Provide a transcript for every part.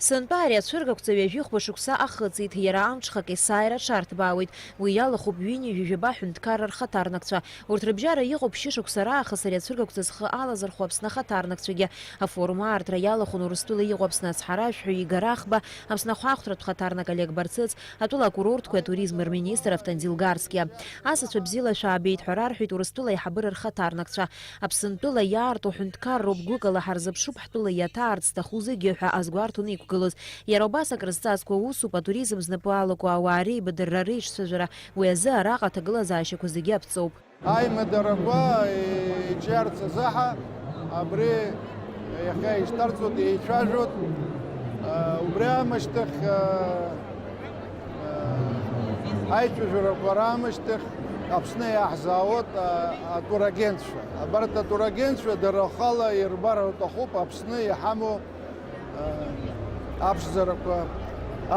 Сынтәа ацәыргақәҵаҩ ажәихәба шықәса ахыҵит, иара амҽхак есааира аҽарҭбаауеит. Уи иалахуп ҩынҩажәаба ҳәынҭқарра рхаҭарнакцәа. Урҭ рыбжьара иҟоуп шьышықәса раахыс ари ацәыргақәҵа зхы алазырхәо Аԥсны ахаҭарнакцәагьы. Афорум аартра иалахәын Урыстәыла иҟоу Аԥсны ацҳаражәҳәаҩ Игор Ахба, Аԥсны ахәаахәҭратә хаҭарнак Олег Барцыц, атәыла акурортқәеи атуризм рминистр Автандил Гарскиа. Асацәа бзиала шәаабеит ҳәа рарҳәеит Урыстәыла аиҳабыра рхаҭарнакцәа. Аԥсынтәыла иаарту ҳәынҭқарроуп гәыкала ҳарзыԥшуп ҳтәыла иаҭаарц зҭаху зегьы ҳәа азгәарҭон иқәгылоз. Иара убас акрызҵазкуа усуп атуризм знапы алаку ауаа реибадырра реиҿцәажәара. Уи азы араҟа аҭагылазаашьақәа зегьы аԥҵоуп. Аимадарақәа иҿиарц азаҳа абри иахьа ишьҭарҵоит, еицәажәоит. Убри аамышьҭахь аицәажәарақәа раамышьҭахь Аԥсны иаҳзаауеит атурагентцәа. Абарҭ атурагентцәа дара рхала ирбар рҭахуп Аԥсны иҳамоу аԥшӡарақәа,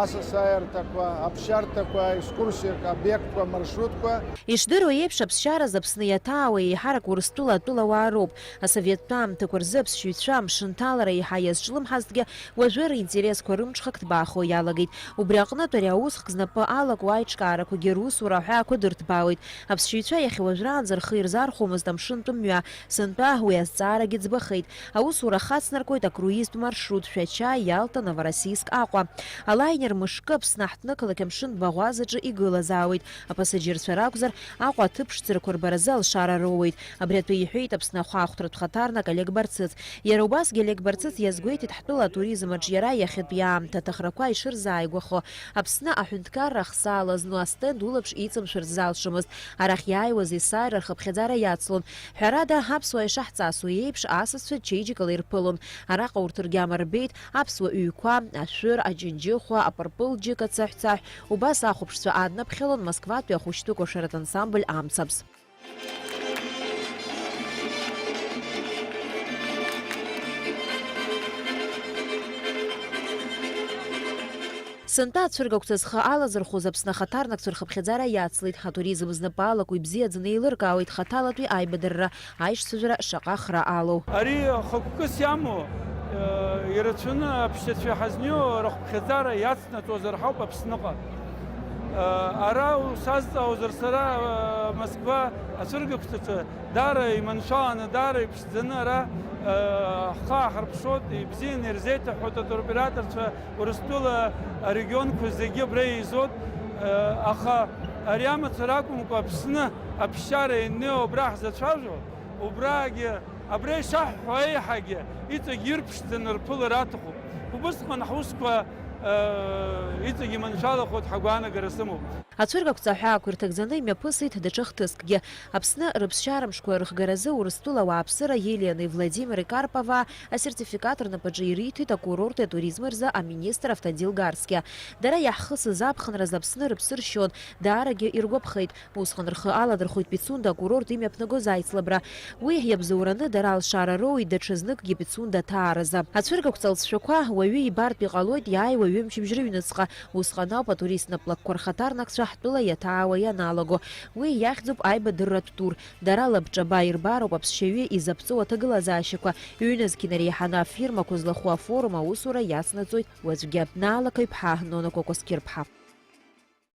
асасааирҭақәа, аԥсшьарҭақәа, екскурсиақәа, обиектқәа, маршрутқәа. Ишдыру еиԥш аԥсшьараз Аԥсны иаҭаауа еиҳарак Урыстәыла атәылауаа роуп. Асоветтә аамҭақәа рзы аԥсшьаҩцәа амшынҭалара еиҳа иазҿлымҳазҭгьы уажәы ринтересқәа рымҽхак ҭбаахо иалагеит. Убри аҟнытә ари аусхк знапы алаку аиҿкаарақәагьы русура аҳәаақәа дырҭбаауеит. Аԥсшьаҩцәа иахьа уажәраанӡа рхы ирзархәомызт амшынтә мҩа. Сынтәа уи азҵаарагьы ӡбахеит. Аусура хацнаркуеит акруизтә маршрут Шәача, Иалта, Новороссийск, Аҟәа. Алайнер мышкы Аԥсны аҳҭнықалақь амшын баӷәазаҿы игылазаауеит. Апасаџьырцәа ракәзар, Аҟәа аҭыԥшӡарақәа рбаразы алшара роуеит. Абри атәы иҳәеит Аԥсны ахәаахәҭратә хаҭарнак Олег Барцыц. Иара убасгьы Олег Барцыц иазгәеиҭеит ҳтәыла атуризмаҿ иара иахьатәи аамҭа аҭахрақәа ишырзааигәахо. Аԥсны аҳәынҭқарра ахсаала зну астенд улаԥш иҵамшәарц залшомызт. Арахь иааиуаз есааира рхыԥхьаӡара иацлон. Ҳәарада, аԥсуаа ишаҳҵасу еиԥш асасцәа чеиџьыкала ирԥылон. Араҟа урҭ ргьама рбеит аԥсуа ҩқәа, ашәыр, аџьынџьыхәа, апырпылџьык ацаҳәцаҳә. Убас ахәаԥшцәа ааднаԥхьалон Москватәи ахәышәтәы кәашаратә ансамбль Амцабз. Сынтәа ацәыргақәҵа зхы алазырхәоз Аԥсны ахаҭарнакцәа рхыԥхьаӡара иацлеит. Атуризм знапы алаку ибзиаӡаны еилыркаауеит хаҭалатәи аибадырра, аишьцәажәара шаҟа хра алоу. Ари хықәкыс иамоу ирацәаны аԥшьацәа иҳазнио рыхԥхьаӡара иацнаҵозар ҳауп Аԥсныҟа. Ара сазҵаауазар сара Москва ацәыргақәҵаҿы даара иманшәаланы, даара иԥшӡаны ара ҳхы ааҳарԥшуеит, ибзианы ирзеиҭаҳәоит атуроператорцәа Урыстәыла арегионқәа зегьы абра еизоит. Аха ари амацара акәымкәа Аԥсны аԥсшьара ианнеиуа абра ҳзацәажәо, убрагьы абра ишаҳҳәо еиҳагьы иҵегь ирԥшӡаны рԥылар аҭахуп. Убысҟан ҳусқәа иҵегь иманшәалахоит ҳагәаанагара сымоуп. Ацәыргақәҵа аҳәаақәа ирҭагӡаны имҩаԥысит даҽа хҭыскгьы. Аԥсны рыԥсшьарамшқәа рыхгаразы Урыстәыла ауааԥсыра Елена Владимир Карповаа асертификат рнапаҿы ириҭеит акурорти атуризми рзы аминистр Автандил Гарскиа. Дара иаҳхысыз аԥхынраз Аԥсны рыԥсы ршьон, даарагьы иргәаԥхеит. Усҟан рхы аладырхәит Пицунда акурорт имҩаԥнагоз аицлабра. Уи иабзоураны дара алшара роуит даҽа зныкгьы Пицунда ҭааразы. Ацәыргақәҵа лҵшәақәа уаҩы ибартә иҟалоит иааиуа ҩымчыбжь рыҩныҵҟа. Усҟан ауп атурист наплакқәа рхаҭарнакцәа ҳтәыла иаҭаауа ианалаго. Уи иахьӡуп аибадырратә тур. Дара лабҿаба ирбароуп аԥсшьаҩы изаԥҵоу аҭагылазаашьақәа. Ҩнызқьи нареиҳаны афирмақәа злахәу афорум аусура иацнаҵоит уаҵәгьы. Наалака иԥҳа Нона Кокос Кирԥҳа.